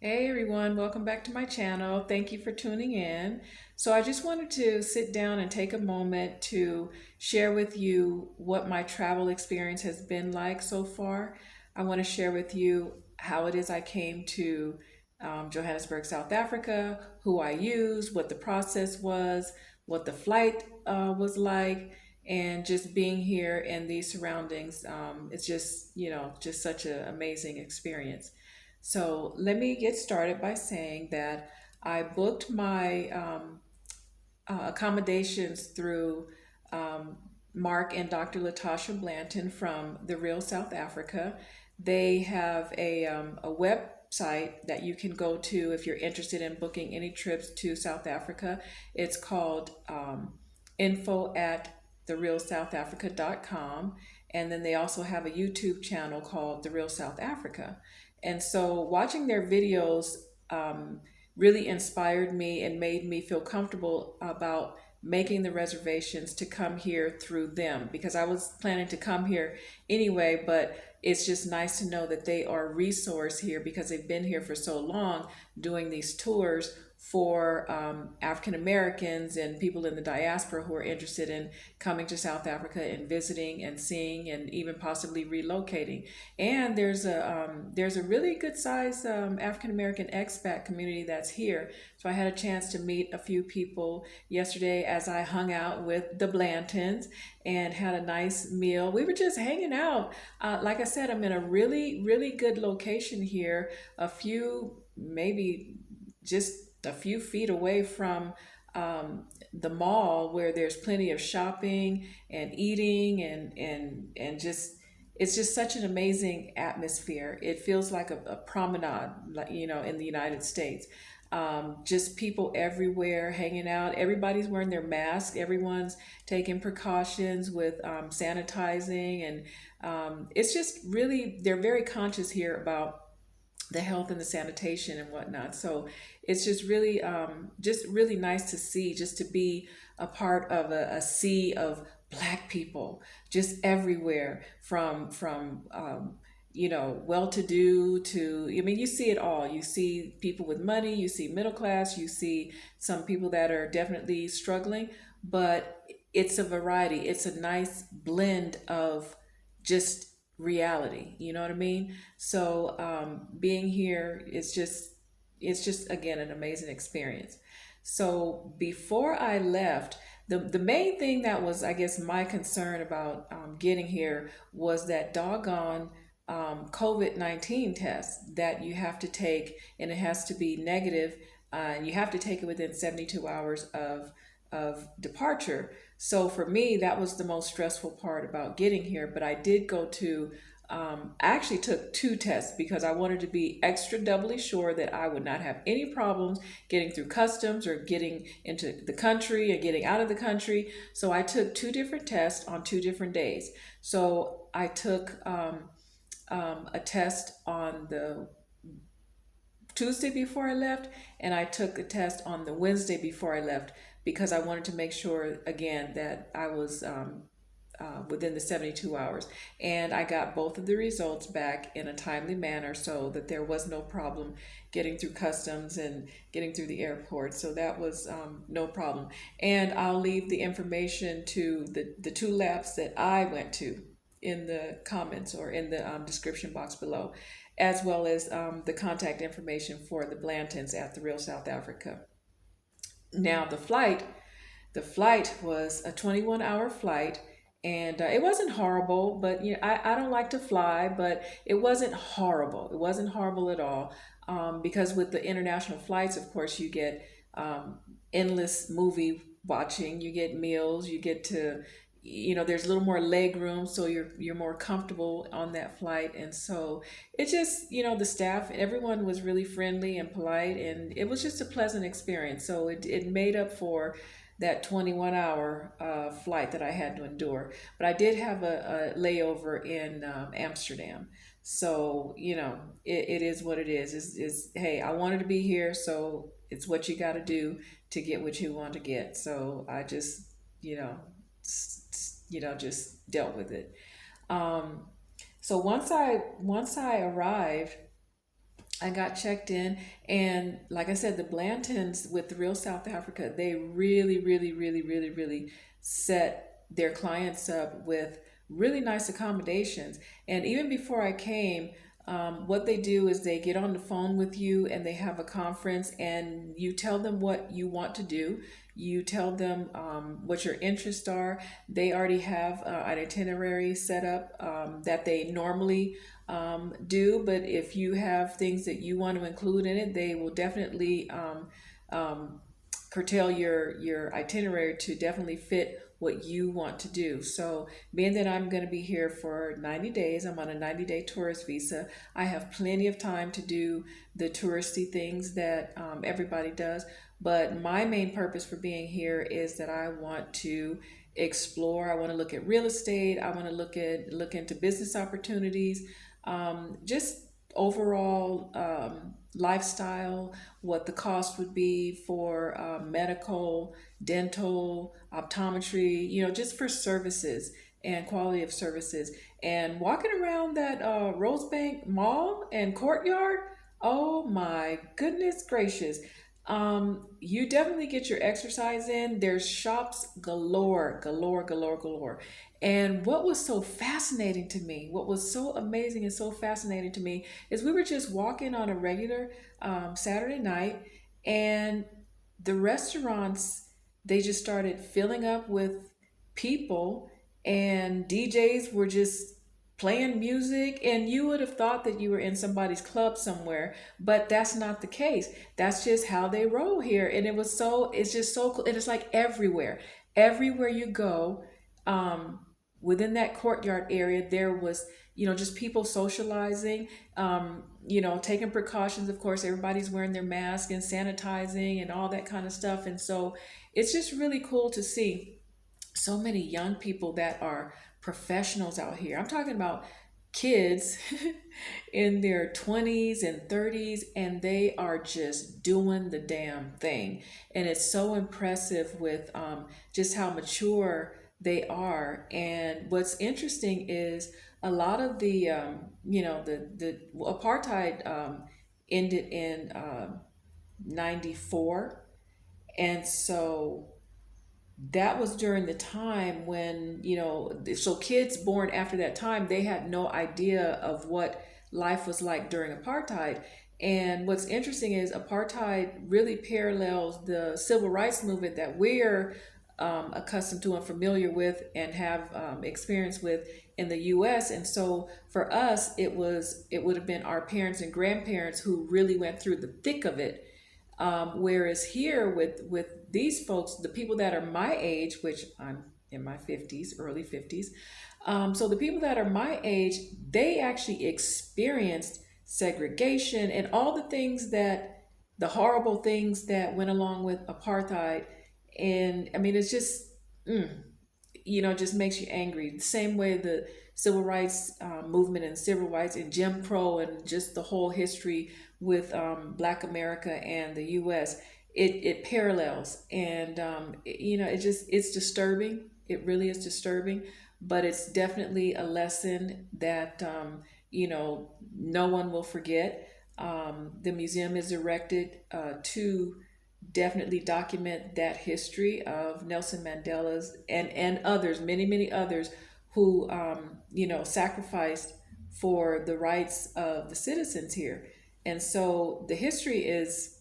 Hey everyone, welcome back to my channel. Thank you for tuning in. So I just wanted to sit down and take a moment to share with you what my travel experience has been like so far. I want to share with you how it is I came to Johannesburg, South Africa, who I used, what the process was, what the flight was like, and just being here in these surroundings. It's just, just such an amazing experience. So let me get started by saying that I booked my accommodations through um, Mark and Dr. LaTasha Blanton from The Real South Africa. They have a website that you can go to if you're interested in booking any trips to South Africa. It's called info at therealsouthafrica.com. And then they also have a YouTube channel called The Real South Africa. And so watching their videos really inspired me and made me feel comfortable about making the reservations to come here through them because I was planning to come here anyway, but it's just nice to know that they are a resource here because they've been here for so long doing these tours for African Americans and people in the diaspora who are interested in coming to South Africa and visiting and seeing and even possibly relocating. And there's a really good sized African American expat community that's here. So I had a chance to meet a few people yesterday as I hung out with the Blantons and had a nice meal. We were just hanging out. Like I said, I'm in a really good location here. A few, maybe just a few feet away from the mall where there's plenty of shopping and eating and just it's just such an amazing atmosphere. It feels like a promenade, like in the United States. Just people everywhere hanging out. Everybody's wearing their mask. Everyone's taking precautions with sanitizing, and it's just really they're very conscious here about the health and the sanitation and whatnot. So it's just really nice to see, just to be a part of a sea of black people, just everywhere from well-to-do to, I mean, you see it all. You see people with money, you see middle class, you see some people that are definitely struggling, but it's a variety. It's a nice blend of just reality. You know what I mean? So being here is just again an amazing experience. So before I left, the main thing that was, I guess, my concern about getting here was that doggone COVID-19 test that you have to take, and it has to be negative, and you have to take it within 72 hours of departure. So for me, that was the most stressful part about getting here. But I did go to, I actually took two tests because I wanted to be extra doubly sure that I would not have any problems getting through customs or getting into the country or getting out of the country. So I took two different tests on two different days. So I took a test on the Tuesday before I left, and I took a test on the Wednesday before I left because I wanted to make sure again that I was within the 72 hours. And I got both of the results back in a timely manner so that there was no problem getting through customs and getting through the airport. So that was no problem. And I'll leave the information to the two labs that I went to in the comments or in the description box below, as well as the contact information for the Blantons at the Real South Africa. Now the flight was a 21-hour flight, and it wasn't horrible. But I don't like to fly, but it wasn't horrible. It wasn't horrible at all, because with the international flights, of course, you get endless movie watching. You get meals. You get to there's a little more leg room, so you're more comfortable on that flight. And so it just the staff, everyone was really friendly and polite, and it was just a pleasant experience. So it made up for that 21-hour flight that I had to endure. But I did have a layover in Amsterdam. So it is what it is hey, I wanted to be here, so it's what you got to do to get what you want to get. So I just you know just dealt with it. Um, so once I arrived, I got checked in, and like I said, the Blantons with the Real South Africa, they really, really, really, really, really set their clients up with really nice accommodations. And even before I came, what they do is they get on the phone with you and they have a conference, and you tell them what you want to do. You tell them what your interests are. They already have an itinerary set up that they normally do, but if you have things that you want to include in it, they will definitely um, curtail your itinerary to definitely fit what you want to do. So, being that I'm going to be here for 90 days, I'm on a 90-day tourist visa. I have plenty of time to do the touristy things that everybody does. But my main purpose for being here is that I want to explore. I want to look at real estate. I want to look into business opportunities, just overall lifestyle, what the cost would be for medical, dental, optometry, just for services and quality of services. And walking around that Rosebank Mall and Courtyard, oh my goodness gracious. You definitely get your exercise in. There's shops galore, galore, galore, galore. And what was so fascinating to me, what was so amazing and so fascinating to me, is we were just walking on a regular Saturday night, and the restaurants, they just started filling up with people, and DJs were just playing music, and you would have thought that you were in somebody's club somewhere, but that's not the case. That's just how they roll here. And it's just so cool. And it's like everywhere you go, um, within that courtyard area, there was, just people socializing, taking precautions. Of course, everybody's wearing their mask and sanitizing and all that kind of stuff. And so it's just really cool to see so many young people that are professionals out here. I'm talking about kids in their 20s and 30s, and they are just doing the damn thing. And it's so impressive with just how mature they are. And what's interesting is a lot of the apartheid ended in 94. And so that was during the time when, so kids born after that time, they had no idea of what life was like during apartheid. And what's interesting is apartheid really parallels the civil rights movement that we're accustomed to and familiar with and have experience with in the US. And so for us, it would have been our parents and grandparents who really went through the thick of it, whereas here with these folks, the people that are my age, which I'm in my 50s, early 50s, so the people that are my age, they actually experienced segregation and all the horrible things that went along with apartheid. And I mean, it's just, mm, just makes you angry. The same way the civil rights movement and civil rights and Jim Crow and just the whole history with Black America and the U.S. It parallels, and it's disturbing. It really is disturbing, but it's definitely a lesson that no one will forget. The museum is erected to definitely document that history of Nelson Mandela's and others, many, many others who, sacrificed for the rights of the citizens here. And so the history is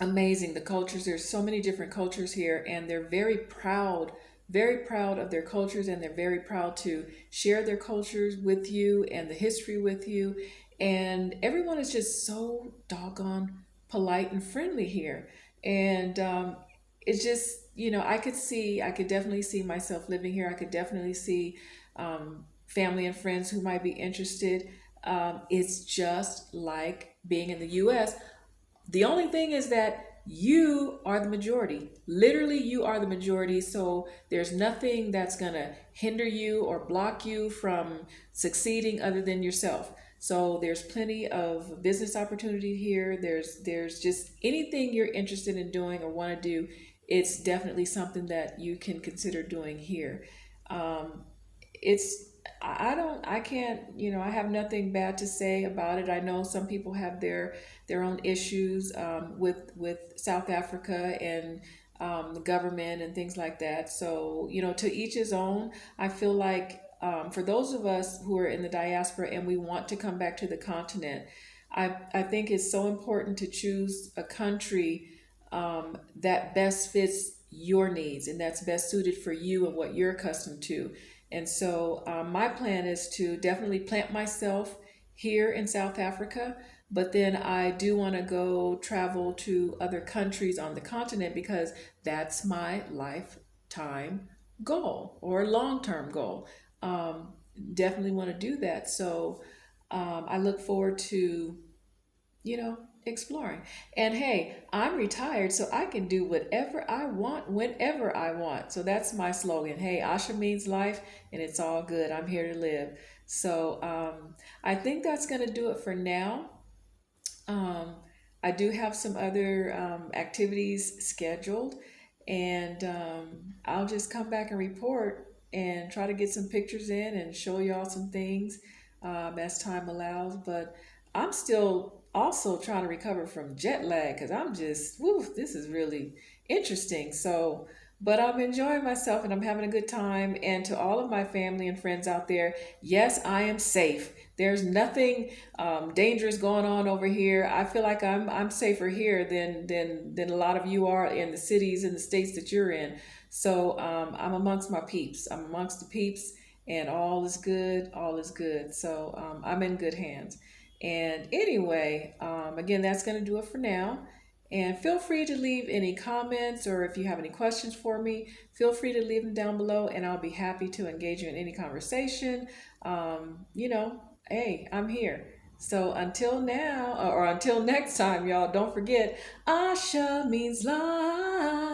amazing. The cultures, there's so many different cultures here, and they're very proud of their cultures, and they're very proud to share their cultures with you and the history with you. And everyone is just so doggone polite and friendly here. And it's just, I could definitely see myself living here. I could definitely see family and friends who might be interested. It's just like being in the US. The only thing is that you are the majority. Literally, you are the majority. So there's nothing that's going to hinder you or block you from succeeding other than yourself. So there's plenty of business opportunity here. There's just anything you're interested in doing or want to do, it's definitely something that you can consider doing here. It's I can't, I have nothing bad to say about it. I know some people have their own issues with South Africa and the government and things like that. So, to each his own. I feel like for those of us who are in the diaspora and we want to come back to the continent, I think it's so important to choose a country that best fits your needs and that's best suited for you and what you're accustomed to. And so my plan is to definitely plant myself here in South Africa, but then I do want to go travel to other countries on the continent because that's my lifetime goal or long term goal. Um, Definitely want to do that. So I look forward to exploring. And hey, I'm retired, so I can do whatever I want whenever I want. So that's my slogan. Hey, Asha means life, and it's all good. I'm here to live. So I think that's going to do it for now. Um, I do have some other activities scheduled, and I'll just come back and report and try to get some pictures in and show y'all some things as time allows. But I'm still also trying to recover from jet lag because I'm just, woo, this is really interesting. So, but I'm enjoying myself and I'm having a good time. And to all of my family and friends out there, yes, I am safe. There's nothing dangerous going on over here. I feel like I'm safer here than a lot of you are in the cities and the states that you're in. So I'm amongst my peeps. I'm amongst the peeps, and all is good. All is good. So I'm in good hands. And anyway, again, that's going to do it for now. And feel free to leave any comments or if you have any questions for me, feel free to leave them down below and I'll be happy to engage you in any conversation. Hey, I'm here. So until now, or until next time, y'all, don't forget, Asha means life.